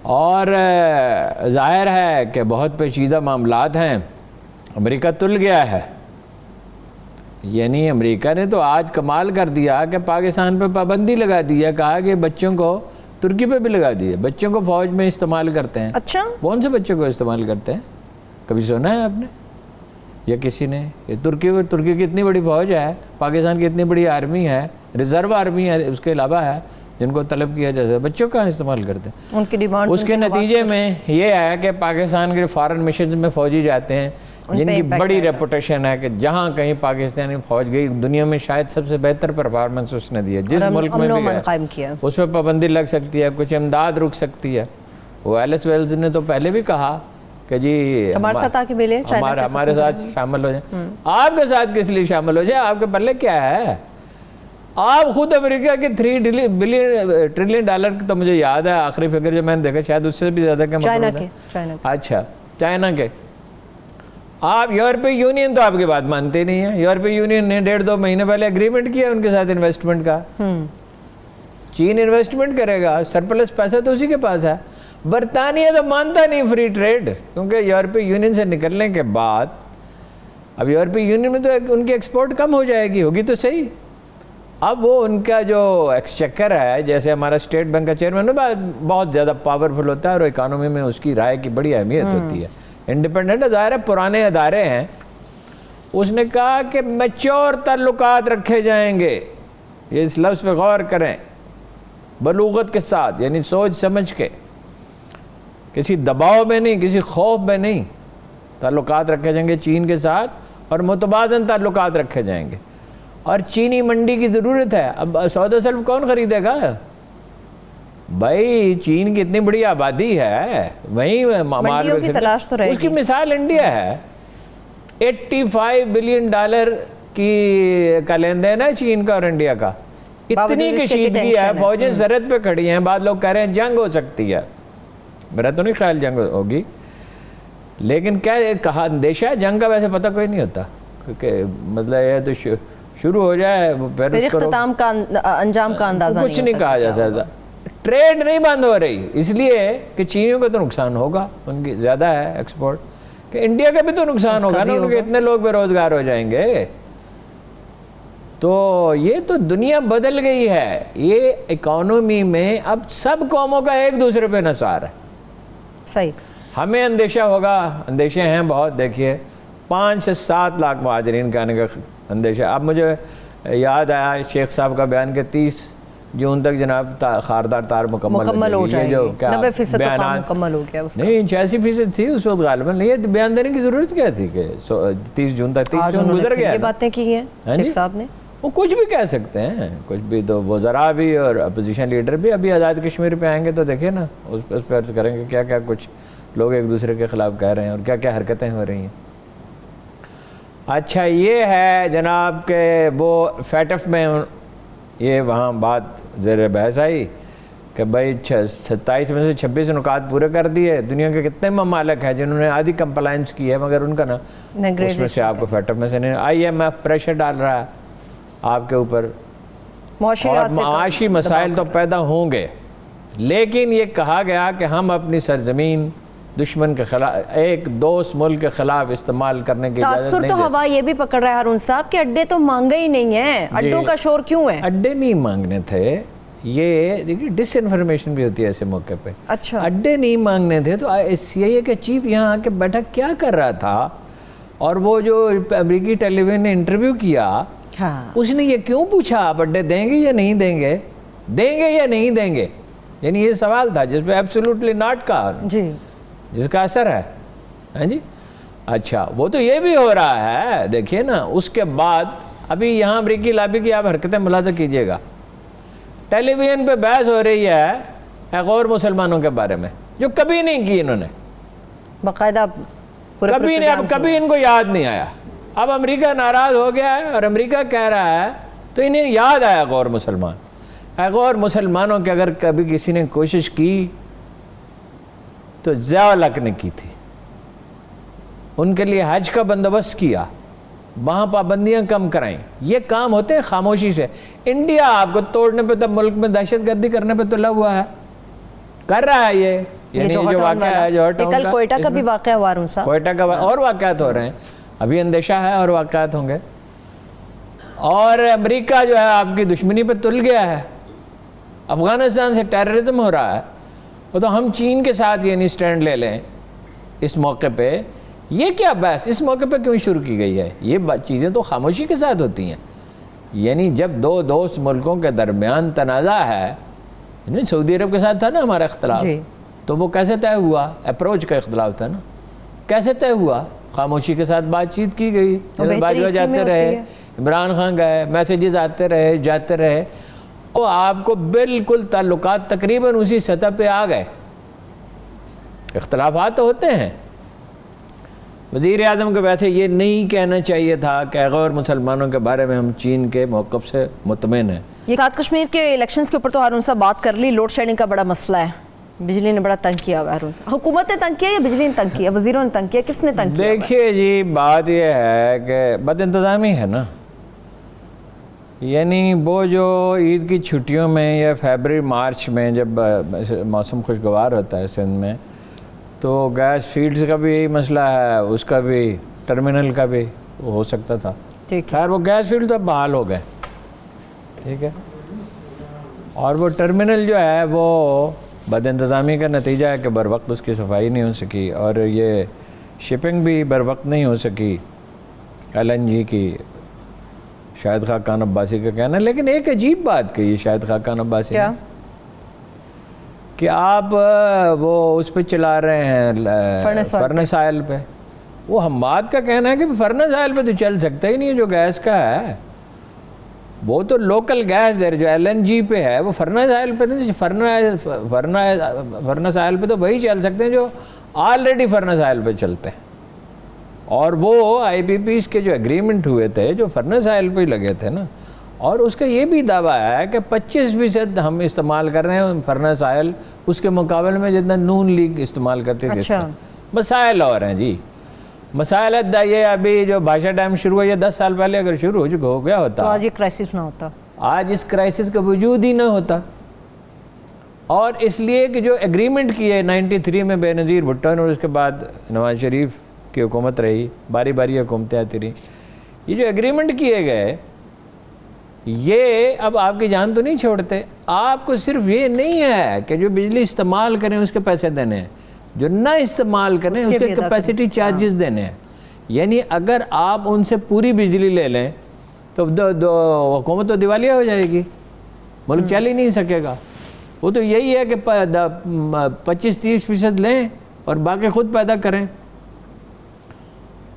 اور ظاہر ہے کہ بہت پیچیدہ معاملات ہیں. امریکہ تل گیا ہے. یعنی امریکہ نے تو آج کمال کر دیا کہ پاکستان پہ پابندی لگا دی ہے. کہا کہ بچوں کو ترکی پہ بھی لگا دی ہے, بچوں کو فوج میں استعمال کرتے ہیں. اچھا, کون سے بچوں کو استعمال کرتے ہیں؟ کبھی سنا ہے آپ نے یا کسی نے؟ یہ ترکی کی اتنی بڑی فوج ہے, پاکستان کی اتنی بڑی آرمی ہے, ریزرو آرمی ہے, اس کے علاوہ ہے جن کو طلب کیا جاتا ہے. بچوں کا استعمال کرتے ہیں. ان کی ڈیمانڈ, اس کے نتیجے میں یہ ہے کہ پاکستان کے فارن مشن میں فوجی جاتے ہیں جن کی بڑی ریپوٹیشن ہے کہ جہاں کہیں پاکستانی فوج گئی دنیا میں شاید سب سے بہتر پرفارمنس اس نے دی ہے. جس ملک میں بھی ہے اس پہ پابندی لگ سکتی ہے, کچھ امداد رک سکتی ہے. وہ ایلس ویلز نے تو پہلے بھی کہا کہ جی ہمارے ساتھ آکے ملے, ہمارے ساتھ شامل ہو جائیں. آپ کے ساتھ کس لیے شامل ہو جائیں؟ آپ کے پلے کیا ہے؟ آپ خود امریکہ کے $3 ٹریلین تو مجھے یاد ہے آخری فگر جو میں نے دیکھا, شاید اس سے بھی زیادہ کا مطلب ہے. اچھا, چائنا کے. آپ یورپی یونین تو آپ کی بات مانتے نہیں ہیں. یورپی یونین نے 1.5-2 مہینے پہلے اگریمنٹ کیا ان کے ساتھ انویسٹمنٹ کا. چین انویسٹمنٹ کرے گا, سرپلس پیسہ تو اسی کے پاس ہے. برطانیہ تو مانتا نہیں فری ٹریڈ, کیونکہ یورپی یونین سے نکلنے کے بعد اب یورپی یونین میں تو ان کی ایکسپورٹ کم ہو جائے گی, ہوگی تو صحیح. اب وہ ان کا جو ایکسچیکر ہے, جیسے ہمارا اسٹیٹ بینک کا چیئرمین بہت زیادہ پاورفل ہوتا ہے اور اکانومی میں اس کی رائے کی بڑی اہمیت ہوتی ہے. انڈیپینڈنٹ ہے, ظاہر ہے پرانے ادارے ہیں. اس نے کہا کہ میچور تعلقات رکھے جائیں گے. یہ اس لفظ پہ غور کریں, بلوغت کے ساتھ, یعنی سوچ سمجھ کے, کسی دباؤ میں نہیں, کسی خوف میں نہیں, تعلقات رکھے جائیں گے چین کے ساتھ, اور متبادل تعلقات رکھے جائیں گے. اور چینی منڈی کی ضرورت ہے. اب سودا سلف کون خریدے گا بھائی؟ چین کی اتنی بڑی آبادی ہے, وہیں منڈیوں کی تلاش تو رہے گی. اس کی مثال انڈیا ہے. $85 بلین کا لین دین ہے چین کا اور انڈیا کا. اتنی کشیدگی ہے, فوجیں سرحد پہ کھڑی ہیں. بعض لوگ کہہ رہے ہیں جنگ ہو سکتی ہے. میرا تو نہیں خیال جنگ ہوگی, لیکن کیا کہا اندیشہ ہے جنگ کا ویسے پتہ کوئی نہیں ہوتا, کیونکہ مطلب یہ تو شروع ہو جائے پھر اختتام کا انجام کا اندازہ کچھ نہیں کہا جا سکتا. ٹریڈ نہیں بند ہو رہی اس لیے کہ چینیوں کا تو نقصان ہوگا, ان کی زیادہ ہے ایکسپورٹ, کہ انڈیا کا بھی تو نقصان ہوگا نا, ان کے اتنے لوگ بے روزگار ہو جائیں گے. تو یہ تو دنیا بدل گئی ہے. یہ اکانومی میں اب سب قوموں کا ایک دوسرے پہ انحصار ہے. صحیح. ہمیں اندیشہ ہوگا, اندیشے ہیں بہت. دیکھیے 5 سے 7 لاکھ مہاجرین کے آنے کا اندیشہ. اب مجھے یاد آیا شیخ صاحب کا بیان کہ 30 جون تک جناب خاردار تار مکمل ہو جائے گی. 90% کام مکمل ہو گیا. نہیں 86% تھی اس وقت غالباً. نہیں, یہ بیان دینے کی ضرورت کیا تھی کہ 30 جون تک, 30 جون گزر گیا. یہ باتیں کی ہیں شیخ صاحب نے. وہ کچھ بھی کہہ سکتے ہیں, کچھ بھی. تو وزراء بھی اور اپوزیشن لیڈر بھی ابھی آزاد کشمیر پہ آئیں گے تو دیکھیں نا, اس پہ عرض کریں گے کیا کیا کچھ لوگ ایک دوسرے کے خلاف کہہ رہے ہیں اور کیا کیا حرکتیں ہو رہی ہیں. اچھا, یہ ہے جناب کہ وہ فیٹف میں یہ وہاں بات زیر بحث آئی کہ بھائی 27 میں سے 26 نکات پورے کر دیے. دنیا کے کتنے ممالک ہیں جنہوں نے آدھی کمپلائنس کی ہے, مگر ان کا نا اس میں سے آپ کو فیٹف میں سے نہیں. IMF پریشر ڈال رہا ہے آپ کے اوپر, اور معاشی مسائل تو پیدا ہوں گے, لیکن یہ کہا گیا کہ ہم اپنی سرزمین دشمن کے خلاف, ایک دوست ملک کے خلاف استعمال کرنے کی اجازت نہیں دے. تاثر تو ہوا یہ بھی پکڑ رہا ہے ہارون صاحب کہ اڈے تو مانگے ہی نہیں ہیں. اڈوں کا شور کیوں ہے؟ اڈے نہیں مانگنے تھے. یہ دیکھیے ڈس انفارمیشن بھی ہوتی ہے ایسے موقع پہ. اچھا, اڈے نہیں مانگنے تھے. تو CIA کے چیف یہاں آ کے بیٹھا کیا کر رہا تھا, اور وہ جو امریکی ٹیلی ویژن نے انٹرویو کیا اس نے یہ کیوں پوچھا آپ اڈے دیں گے یا نہیں دیں گے, دیں گے یا نہیں دیں گے, یعنی یہ سوال تھا جس پہ ایبسولوٹلی ناٹ کہا, جس کا اثر ہے. ہاں جی. اچھا, وہ تو یہ بھی ہو رہا ہے دیکھیے نا. اس کے بعد ابھی یہاں امریکی لابی کی آپ حرکتیں ملاحظہ کیجئے گا. ٹیلی ویژن پہ بحث ہو رہی ہے ایک اور مسلمانوں کے بارے میں جو کبھی نہیں کی انہوں نے, باقاعدہ کبھی نہیں. اب کبھی ان کو یاد نہیں آیا. اب امریکہ ناراض ہو گیا ہے اور امریکہ کہہ رہا ہے تو انہیں یاد آیا غور مسلمان. غور مسلمانوں کے اگر کبھی کسی نے کوشش کی تو ضیاء الحق نے کی تھی. ان کے لیے حج کا بندوبست کیا, وہاں پابندیاں کم کرائیں. یہ کام ہوتے ہیں خاموشی سے. انڈیا آپ کو توڑنے پہ, تب ملک میں دہشت گردی کرنے پہ تلا ہوا ہے, کر رہا ہے یہ. یعنی جو واقعہ ہے جوہر ٹاؤن کل کوئٹہ کا بھی واقعہ ہوا ہارون صاحب، کوئٹہ کا اور واقعات ہو رہے ہیں، ابھی اندیشہ ہے اور واقعات ہوں گے. اور امریکہ جو ہے آپ کی دشمنی پہ تل گیا ہے، افغانستان سے ٹیررزم ہو رہا ہے، وہ تو ہم چین کے ساتھ یعنی سٹینڈ لے لیں اس موقع پہ. یہ کیا بحث اس موقع پہ کیوں شروع کی گئی ہے؟ یہ چیزیں تو خاموشی کے ساتھ ہوتی ہیں. یعنی جب دو دوست ملکوں کے درمیان تنازع ہے، یعنی سعودی عرب کے ساتھ تھا نا ہمارا اختلاف، تو وہ کیسے طے ہوا؟ اپروچ کا اختلاف تھا نا، کیسے طے ہوا؟ خاموشی کے ساتھ بات چیت کی گئی، باجوہ جاتے رہے، عمران خان گئے، میسیجز آتے رہے جاتے رہے، وہ آپ کو بالکل تعلقات تقریباً اسی سطح پہ آ گئے. اختلافات تو ہوتے ہیں. وزیر اعظم کو ویسے یہ نہیں کہنا چاہیے تھا کہ غیر مسلمانوں کے بارے میں ہم چین کے موقف سے مطمئن ہیں. یہ ساتھ کشمیر کے الیکشنز کے اوپر تو ہارون صاحب بات کر لی، لوڈ شیڈنگ کا بڑا مسئلہ ہے، بجلی نے بڑا تنگ کیا ہوا ہے. ہارون صاحب حکومت نے تنگ کیا یا بجلی نے تنگ کیا، وزیروں نے تنگ کیا، کس نے تنگ کیا؟ دیکھیے جی بات یہ ہے کہ بد انتظامی ہے نا. یعنی وہ جو عید کی چھٹیوں میں یا فیبرری مارچ میں جب موسم خوشگوار ہوتا ہے سندھ میں، تو گیس فیلڈز کا بھی یہی مسئلہ ہے، اس کا بھی ٹرمینل کا بھی ہو سکتا تھا. خیر وہ گیس فیلڈ تو بحال ہو گئے، ٹھیک ہے. اور وہ ٹرمینل جو ہے وہ بد انتظامی کا نتیجہ ہے کہ بر وقت اس کی صفائی نہیں ہو سکی، اور یہ شپنگ بھی بر وقت نہیں ہو سکی LNG کی. شاہد خاقان عباسی کا کہنا ہے، لیکن ایک عجیب بات کہی شاہد خاقان عباسی نے کہ آپ وہ اس پہ چلا رہے ہیں فرنس آئل پہ. وہ حماد کا کہنا ہے کہ فرنس آئل پہ تو چل سکتا ہی نہیں ہے جو گیس کا ہے، وہ تو لوکل گیس دے رہے جو LNG پہ ہے، وہ فرنس آئل پہ نہیں. فرنس آئل پہ تو وہی چل سکتے ہیں جو آلریڈی فرنس آئل پہ چلتے ہیں. اور وہ IPPs کے جو ایگریمنٹ ہوئے تھے جو فرنس آئل پہ ہی لگے تھے نا، اور اس کا یہ بھی دعویٰ ہے کہ 25% ہم استعمال کر رہے ہیں فرنس آئل اس کے مقابلے میں جتنا نون لیگ استعمال کرتے تھے. مسائل اور ہیں جی، مسائل یہ ابھی جو بھاشا ڈیم شروع ہوا، یہ 10 سال پہلے اگر شروع ہو گیا ہوتا تو آج یہ کرائسس نہ ہوتا، آج اس کرائسس کا وجود ہی نہ ہوتا. اور اس لیے کہ جو ایگریمنٹ کیے 93 میں بے نظیر بھٹو نے، اور اس کے بعد نواز شریف کی حکومت رہی، باری باری حکومتیں آتی رہی، یہ جو ایگریمنٹ کیے گئے یہ اب آپ کی جان تو نہیں چھوڑتے. آپ کو صرف یہ نہیں ہے کہ جو بجلی استعمال کریں اس کے پیسے دینے ہیں، جو نہ استعمال کریں اس کے کیپیسٹی چارجز دینے ہیں. یعنی اگر آپ ان سے پوری بجلی لے لیں تو حکومت تو دیوالیہ ہو جائے گی، ملک چل ہی نہیں سکے گا. وہ تو یہی ہے کہ 25-30% لیں اور باقی خود پیدا کریں،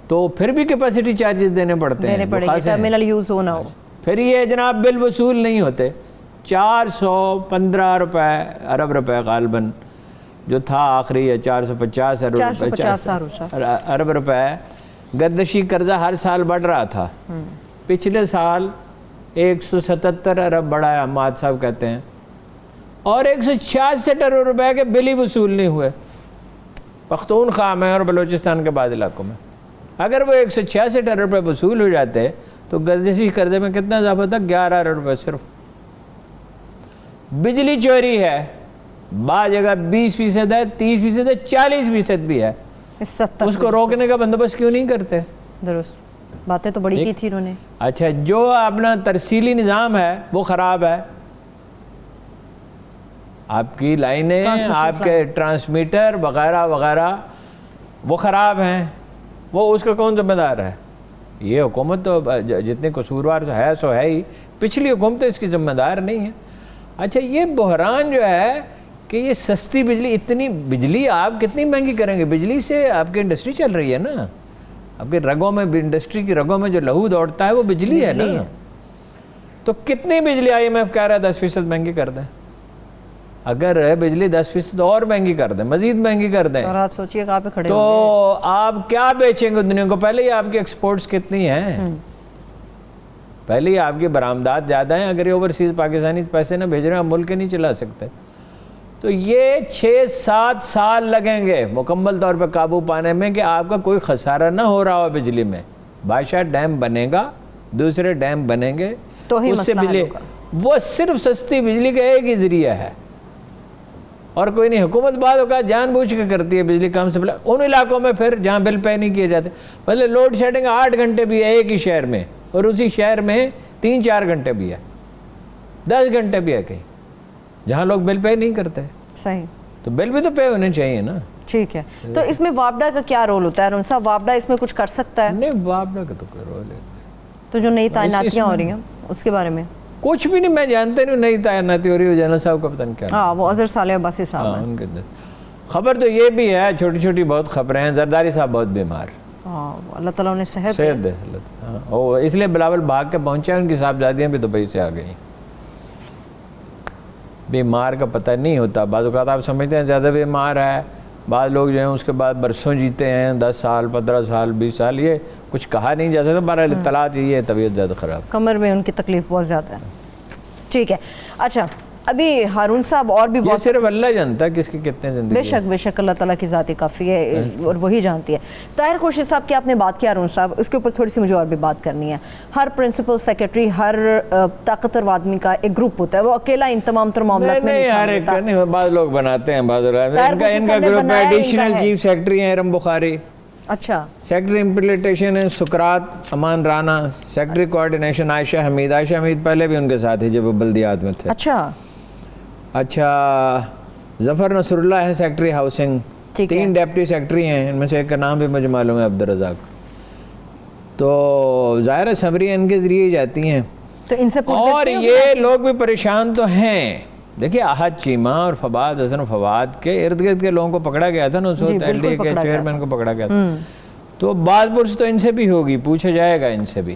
تو پھر بھی کیپیسٹی چارجز دینے پڑتے ہیں، ٹرمینل یوز ہونا ہو. پھر یہ جناب بل وصول نہیں ہوتے. 415 ارب روپے غالباً جو تھا آخری ہے، 450 ارب روپے گردشی قرضہ ہر سال بڑھ رہا تھا. پچھلے سال 177 ارب بڑھا ہے حماد صاحب کہتے ہیں، اور 166 ارب روپے کے بل ہی وصول نہیں ہوئے پختونخوا میں اور بلوچستان کے بعض علاقوں میں. اگر وہ 166 ارب روپے وصول ہو جاتے تو گردشی قرضے میں کتنا اضافہ تھا؟ 11 ارب روپے صرف. بجلی چوری ہے، بعض جگہ 20% ہے، 30% ہے، 40% بھی ہے. اس کو روکنے کا بندوبست کیوں نہیں کرتے؟ درست باتیں تو بڑی کی تھی انہوں نے. اچھا، جو اپنا ترسیلی نظام ہے وہ خراب ہے، آپ کی لائنیں، آپ کے ٹرانسمیٹر وغیرہ وغیرہ وہ خراب ہیں، وہ اس کا کون ذمہ دار ہے؟ یہ حکومت تو جتنے قصوروار ہے سو ہے ہی، پچھلی حکومت اس کی ذمہ دار نہیں ہے. اچھا، یہ بحران جو ہے کہ یہ سستی بجلی، اتنی بجلی آپ کتنی مہنگی کریں گے؟ بجلی سے آپ کی انڈسٹری چل رہی ہے نا، آپ کے رگوں میں، انڈسٹری کی رگوں میں جو لہو دوڑتا ہے وہ بجلی ہے نا. تو کتنی بجلی IMF کہہ رہا ہے 10% مہنگی کر دیں. اگر بجلی 10% اور مہنگی کر دیں، مزید مہنگی کر دیں، اور آپ سوچئے کہاں پہ کھڑے تو آپ کیا بیچیں گے دنیا کو؟ پہلے ہی آپ کی ایکسپورٹس کتنی ہیں، پہلے ہی آپ کی برآمدات زیادہ ہیں. اگر یہ اوورسیز پاکستانی پیسے نہ بھیج رہے ہیں آپ ملک نہیں چلا سکتے. تو یہ 6-7 سال لگیں گے مکمل طور پہ قابو پانے میں کہ آپ کا کوئی خسارہ نہ ہو رہا ہو بجلی میں. بادشاہ ڈیم بنے گا، دوسرے ڈیم بنیں گے، تو ہی اس سے مسئلہ بجلی، وہ صرف سستی بجلی کا ایک ہی ذریعہ ہے. اور کوئی نہیں. حکومت بعض اوقات جان بوجھ کے کرتی ہے بجلی کم سپلائی ان علاقوں میں پھر جہاں بل پے نہیں کیے جاتے. مطلب لوڈ شیڈنگ 8 گھنٹے بھی ہے ایک ہی شہر میں, اور اسی شہر میں 3-4 گھنٹے بھی ہے, 10 گھنٹے بھی ہے کہیں جہاں لوگ بل پے نہیں کرتے. صحیح, تو بل بھی تو پے ہونے چاہیے نا. ٹھیک ہے. تو اس میں وابڈا کا کیا رول ہوتا ہے ارون صاحب؟ وابڈا اس میں کچھ کر سکتا ہے؟ نہیں, وابڈا کا تو کوئی رول ہے. تو جو نئی تعیناتیاں ہو رہی ہیں اس کے بارے میں کچھ بھی نہیں, میں جانتے نہیں نئی تعیناتی ہو رہی ہے. جنرل صاحب کا پتہ نہیں کیا. ہاں, وہ اظہر صالح عباسی صاحب ہیں. ان کے خبر تو یہ بھی ہے, چھوٹی چھوٹی بہت خبریں ہیں. زرداری صاحب بہت بیمار, اللہ تعالیٰ انہیں صحت دے. اس لیے بلاول بھاگ کے پہنچے, ان کی صاحبزادیاں بھی دبئی سے آ گئیں. بیمار کا پتہ نہیں ہوتا. بعض اوقات آپ سمجھتے ہیں زیادہ بیمار ہے, بعض لوگ جو ہیں اس کے بعد برسوں جیتے ہیں, 10 سال 15 سال 20 سال. یہ کچھ کہا نہیں جا سکتا. بہرحال اطلاعات یہ ہے طبیعت زیادہ خراب, کمر میں ان کی تکلیف بہت زیادہ ہے. ٹھیک ہے. اچھا, ابھی ہارون صاحب اور بھی یہ بہت, صرف اللہ جانتا ہے کس کی کتنے زندگی. بے شک اللہ تعالیٰ کی ذاتی کافی ہے اور وہی جانتی ہے. طاہر خورشید صاحب کی آپ نے بات کیا ہارون صاحب, اس کے اوپر تھوڑی سی مجھے اور بھی بات کرنی ہے. ہر پرنسپل سیکرٹری, ہر طاقتور آدمی کا ایک گروپ ہوتا ہے, وہ اکیلا ان تمام تر معاملات میں نہیں شامل ہوتا. نہیں, بعض لوگ بناتے ہیں, بعض ان کا گروپ ہے. ایڈیشنل چیف سیکرٹری ہیں ارم بخاری, اچھا. سیکرٹری امپلیمنٹیشن ہے سکرات امان رانا, سیکرٹری کوآرڈینیشن عائشہ حمید. عائشہ حمید پہلے بھی ان کے ساتھ ہی جب وہ بلدیات میں تھے. اچھا, ظفر نصر اللہ ہے سیکرٹری ہاؤسنگ. 3 ڈیپٹی سیکرٹری ہیں, ان میں سے ایک کا نام بھی مجھے معلوم ہے, عبدالرزاق. تو ظاہر سمری ان کے ذریعے ہی جاتی ہیں. تو ان سے اور یہ لوگ بھی پریشان تو ہیں. دیکھیے احد چیمہ اور فواد حسن فواد کے ارد گرد کے لوگوں کو پکڑا گیا تھا نا اس وقت, ایل ڈی اے کے چیئرمین کو پکڑا گیا تھا. تو بات برس تو ان سے بھی ہوگی, پوچھا جائے گا ان سے بھی.